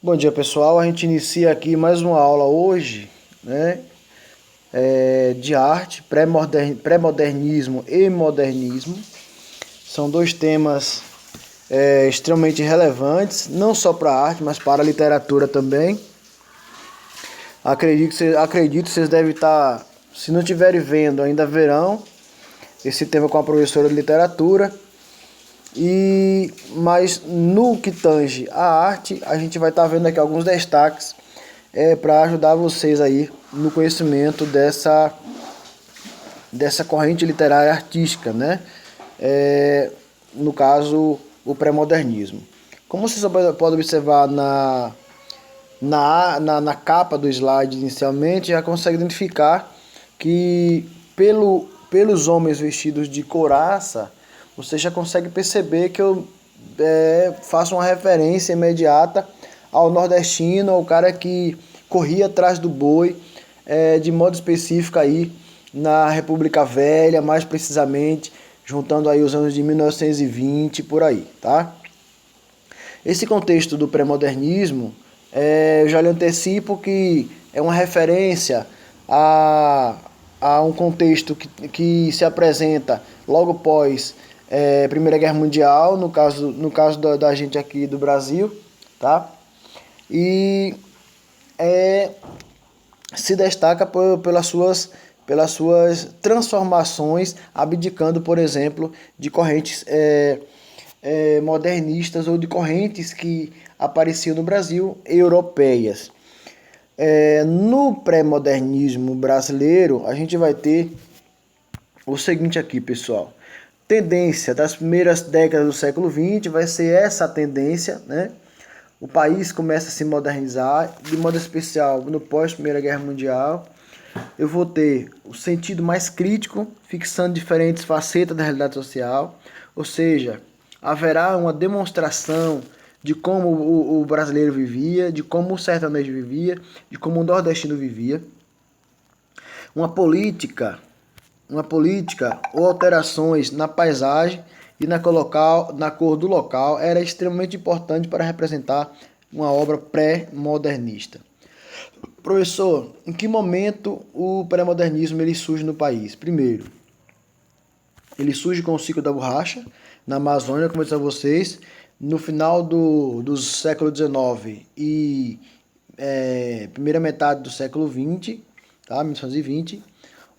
Bom dia, pessoal. A gente inicia aqui mais uma aula hoje, né, de arte, pré-modernismo e modernismo. São dois temas extremamente relevantes, não só para a arte, mas para a literatura também. Acredito que vocês devem estar, se não estiverem vendo, ainda verão esse tema com a professora de literatura. Mas no que tange a arte, a gente vai estar vendo aqui alguns destaques para ajudar vocês aí no conhecimento dessa corrente literária artística, né? No caso, o pré-modernismo. Como vocês podem observar na capa do slide inicialmente, já consegue identificar que pelos homens vestidos de couraça, você já consegue perceber que eu faço uma referência imediata ao nordestino, ao cara que corria atrás do boi, de modo específico aí na República Velha, mais precisamente, juntando aí os anos de 1920 por aí, tá? Esse contexto do pré-modernismo, eu já lhe antecipo que é uma referência a, a um contexto que se apresenta logo após Primeira Guerra Mundial, no caso da gente aqui do Brasil, tá? E é, se destaca pelas suas transformações, abdicando, por exemplo, de correntes modernistas ou de correntes que apareciam no Brasil, europeias. No pré-modernismo brasileiro, a gente vai ter o seguinte aqui, pessoal. Tendência das primeiras décadas do século XX vai ser essa tendência, né? O país começa a se modernizar, de modo especial no pós-Primeira Guerra Mundial. Eu vou ter o sentido mais crítico, fixando diferentes facetas da realidade social, ou seja, haverá uma demonstração de como o brasileiro vivia, de como o sertanejo vivia, de como o nordestino vivia. Uma política, uma política ou alterações na paisagem e na cor do local era extremamente importante para representar uma obra pré-modernista. Professor, em que momento o pré-modernismo ele surge no país? Primeiro, ele surge com o ciclo da borracha, na Amazônia, como eu disse a vocês, no final do século XIX e primeira metade do século XX, tá? 1920,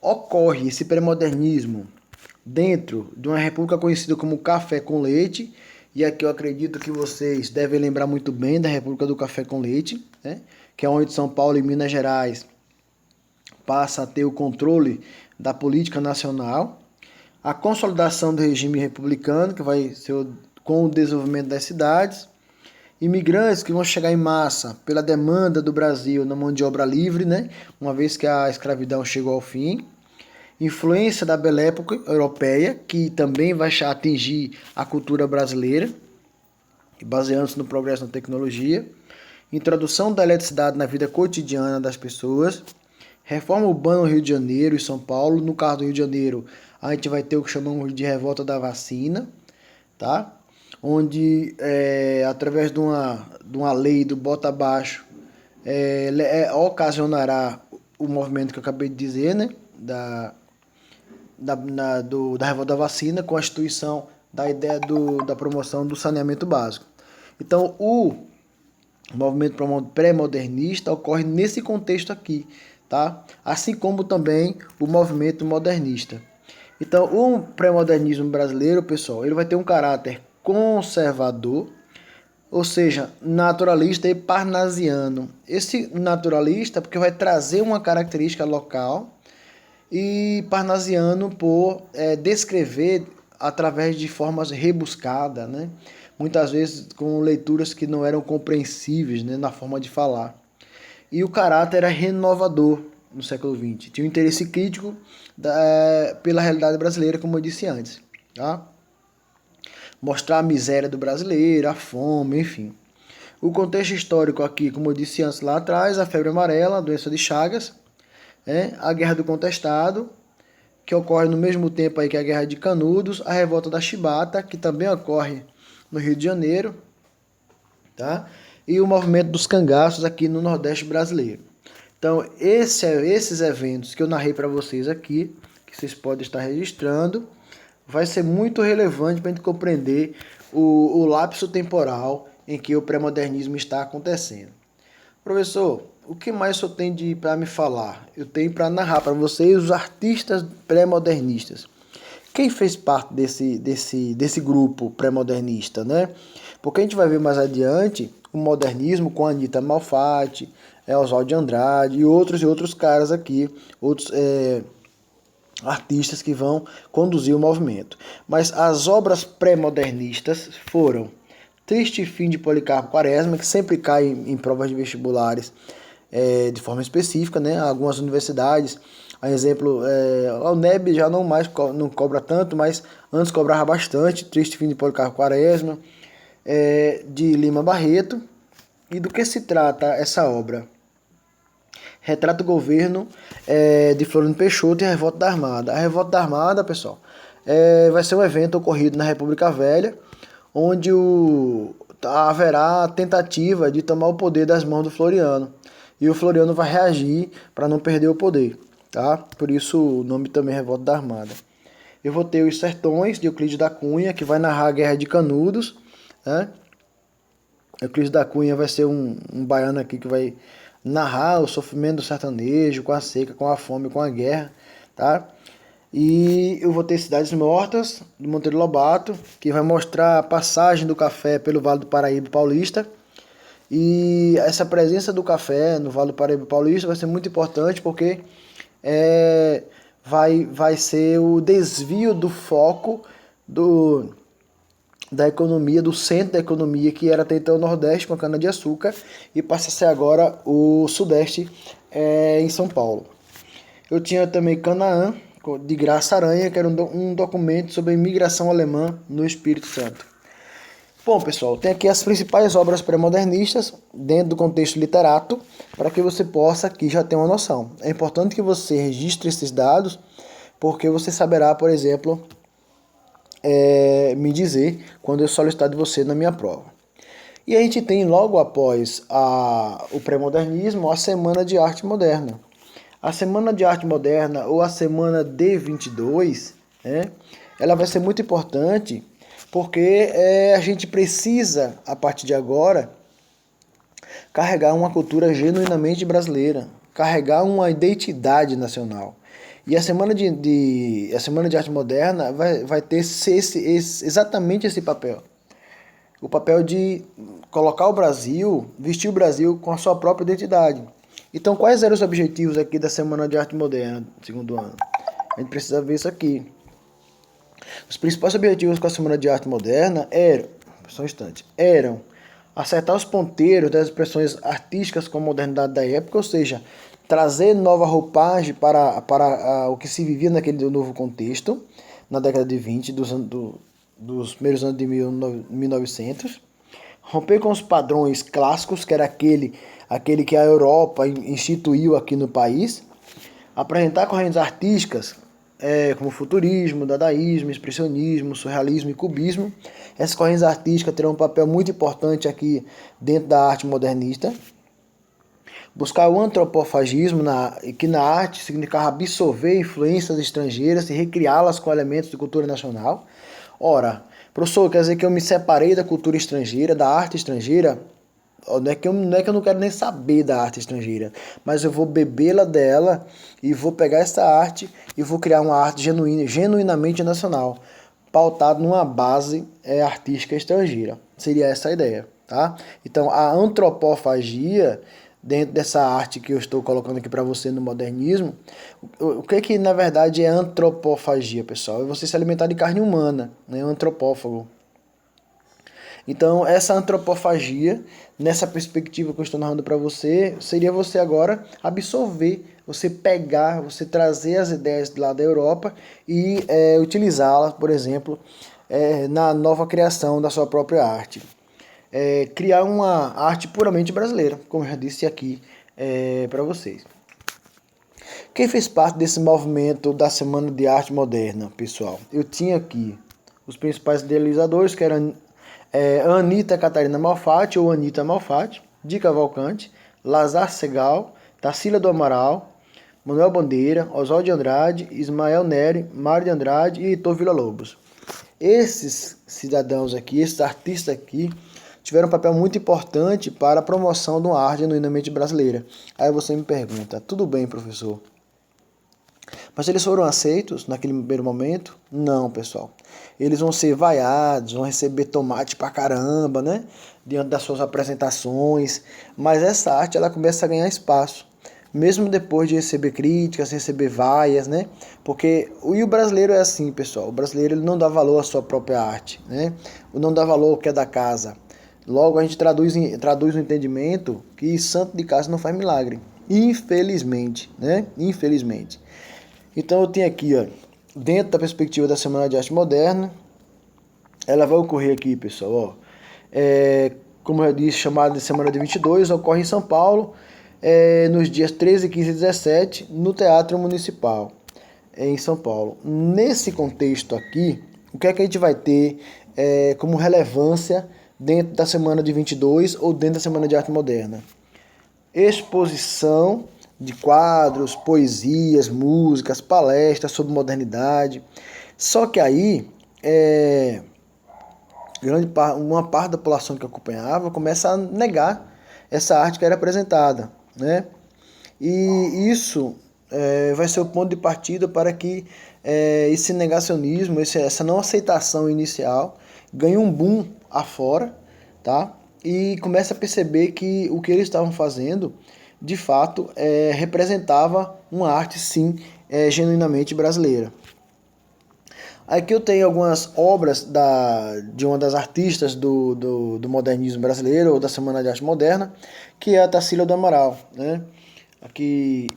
ocorre esse pré-modernismo dentro de uma república conhecida como Café com Leite, e aqui eu acredito que vocês devem lembrar muito bem da República do Café com Leite, né? Que é onde São Paulo e Minas Gerais passa a ter o controle da política nacional, a consolidação do regime republicano, que vai ser com o desenvolvimento das cidades, imigrantes que vão chegar em massa pela demanda do Brasil na mão de obra livre, né? Uma vez que a escravidão chegou ao fim, influência da Belle Époque europeia, que também vai atingir a cultura brasileira, baseando-se no progresso na tecnologia, introdução da eletricidade na vida cotidiana das pessoas, reforma urbana no Rio de Janeiro e São Paulo. No caso do Rio de Janeiro, a gente vai ter o que chamamos de revolta da vacina, tá? Onde, através de uma lei do bota abaixo, ocasionará o movimento que eu acabei de dizer, né? Da revolta da vacina, com a instituição da ideia da promoção do saneamento básico. Então, o movimento pré-modernista ocorre nesse contexto aqui, tá? Assim como também o movimento modernista. Então, o pré-modernismo brasileiro, pessoal, ele vai ter um caráter conservador, ou seja, naturalista e parnasiano. Esse naturalista porque vai trazer uma característica local, e parnasiano por descrever através de formas rebuscadas, né? Muitas vezes com leituras que não eram compreensíveis, né, na forma de falar. E o caráter era renovador no século XX. Tinha um interesse crítico pela realidade brasileira, como eu disse antes. Tá? Mostrar a miséria do brasileiro, a fome, enfim. O contexto histórico aqui, como eu disse antes lá atrás, a febre amarela, a doença de Chagas, a Guerra do Contestado, que ocorre no mesmo tempo aí que a Guerra de Canudos, a Revolta da Chibata, que também ocorre no Rio de Janeiro, tá? e o movimento dos cangaços aqui no Nordeste brasileiro. Então, esses eventos que eu narrei para vocês aqui, que vocês podem estar registrando, vai ser muito relevante para a gente compreender o lapso temporal em que o pré-modernismo está acontecendo. Professor, o que mais o senhor tem para me falar? Eu tenho para narrar para vocês os artistas pré-modernistas. Quem fez parte desse grupo pré-modernista, né? Porque a gente vai ver mais adiante o modernismo com a Anita Malfatti, Oswald de Andrade e outros caras aqui, outros artistas que vão conduzir o movimento. Mas as obras pré-modernistas foram Triste Fim de Policarpo Quaresma, que sempre cai em provas de vestibulares de forma específica, né? Algumas universidades, a exemplo, a UNEB já não mais não cobra tanto, mas antes cobrava bastante. Triste Fim de Policarpo Quaresma, de Lima Barreto. E do que se trata essa obra? Retrata o governo de Floriano Peixoto e a Revolta da Armada. A Revolta da Armada, pessoal, vai ser um evento ocorrido na República Velha, onde haverá a tentativa de tomar o poder das mãos do Floriano. E o Floriano vai reagir para não perder o poder, tá? Por isso o nome também é Revolta da Armada. Eu vou ter Os Sertões, de Euclides da Cunha, que vai narrar a Guerra de Canudos, né? Euclides da Cunha vai ser um baiano aqui que vai narrar o sofrimento do sertanejo, com a seca, com a fome, com a guerra, tá? E eu vou ter Cidades Mortas, do Monteiro Lobato, que vai mostrar a passagem do café pelo Vale do Paraíba Paulista. E essa presença do café no Vale do Paraíba Paulista vai ser muito importante porque vai ser o desvio do foco da economia, do centro da economia, que era até então o Nordeste com a cana-de-açúcar, e passa a ser agora o Sudeste em São Paulo. Eu tinha também Canaã, de Graça Aranha, que era um documento sobre a imigração alemã no Espírito Santo. Bom, pessoal, tem aqui as principais obras pré-modernistas dentro do contexto literato, para que você possa aqui já ter uma noção. É importante que você registre esses dados, porque você saberá, por exemplo, me dizer quando eu solicitar de você na minha prova. E a gente tem logo após o pré-modernismo a Semana de Arte Moderna. A Semana de Arte Moderna, ou a Semana D22, ela vai ser muito importante porque a gente precisa, a partir de agora, carregar uma cultura genuinamente brasileira, carregar uma identidade nacional. E a Semana de Arte Moderna vai ter exatamente esse papel. O papel de colocar o Brasil, vestir o Brasil com a sua própria identidade. Então, quais eram os objetivos aqui da Semana de Arte Moderna, segundo ano? A gente precisa ver isso aqui. Os principais objetivos com a Semana de Arte Moderna eram acertar os ponteiros das expressões artísticas com a modernidade da época, ou seja, trazer nova roupagem para o que se vivia naquele novo contexto, na década de 20, dos primeiros anos de 1900, romper com os padrões clássicos, que era aquele que a Europa instituiu aqui no país, apresentar correntes artísticas como futurismo, dadaísmo, expressionismo, surrealismo e cubismo. Essas correntes artísticas terão um papel muito importante aqui dentro da arte modernista. Buscar o antropofagismo, que na arte significava absorver influências estrangeiras e recriá-las com elementos de cultura nacional. Ora, professor, quer dizer que eu me separei da cultura estrangeira, da arte estrangeira? Não é que eu não quero nem saber da arte estrangeira, mas eu vou bebê-la dela e vou pegar essa arte e vou criar uma arte genuinamente nacional, pautada numa base artística estrangeira. Seria essa a ideia, tá? Então, a antropofagia, dentro dessa arte que eu estou colocando aqui para você no modernismo, o que na verdade é antropofagia, pessoal? É você se alimentar de carne humana, né? Antropófago. Então, essa antropofagia, nessa perspectiva que eu estou narrando para você, seria você agora absorver, você pegar, você trazer as ideias lá da Europa e utilizá-las, por exemplo, na nova criação da sua própria arte. Criar uma arte puramente brasileira, como eu já disse aqui para vocês. Quem fez parte desse movimento da Semana de Arte Moderna, pessoal? Eu tinha aqui os principais idealizadores, que eram Anita Catarina Malfatti, ou Anita Malfatti, de Cavalcante, Lazar Segal, Tarsila do Amaral, Manuel Bandeira, Oswaldo de Andrade, Ismael Neri, Mário de Andrade e Heitor Villa-Lobos. Esses cidadãos aqui, esses artistas aqui, tiveram um papel muito importante para a promoção de uma arte genuinamente brasileira. Aí você me pergunta, tudo bem, professor, mas eles foram aceitos naquele primeiro momento? Não, pessoal. Eles vão ser vaiados, vão receber tomate pra caramba, né? Diante das suas apresentações. Mas essa arte, ela começa a ganhar espaço. Mesmo depois de receber críticas, receber vaias, né? Porque o brasileiro é assim, pessoal. O brasileiro ele não dá valor à sua própria arte, né? Ou não dá valor ao que é da casa. Logo, a gente traduz no entendimento que santo de casa não faz milagre. Infelizmente, né? Infelizmente. Então eu tenho aqui, ó, dentro da perspectiva da Semana de Arte Moderna, ela vai ocorrer aqui, pessoal, ó, como eu disse, chamada de Semana de 22, ocorre em São Paulo, nos dias 13, 15 e 17, no Teatro Municipal, em São Paulo. Nesse contexto aqui, o que é que a gente vai ter como relevância dentro da Semana de 22 ou dentro da Semana de Arte Moderna? Exposição de quadros, poesias, músicas, palestras sobre modernidade. Só que aí, uma parte da população que acompanhava começa a negar essa arte que era apresentada, né? E isso vai ser o ponto de partida para que esse negacionismo, essa não aceitação inicial ganhe um boom afora, tá? E comece a perceber que o que eles estavam fazendo, de fato, representava uma arte, sim, genuinamente brasileira. Aqui eu tenho algumas obras de uma das artistas do modernismo brasileiro, ou da Semana de Arte Moderna, que é a Tarsila do Amaral, né? Aqui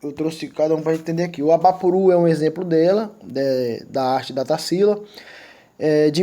eu trouxe cada um para entender aqui. O Abapuru é um exemplo dela, da arte da Tarsila. De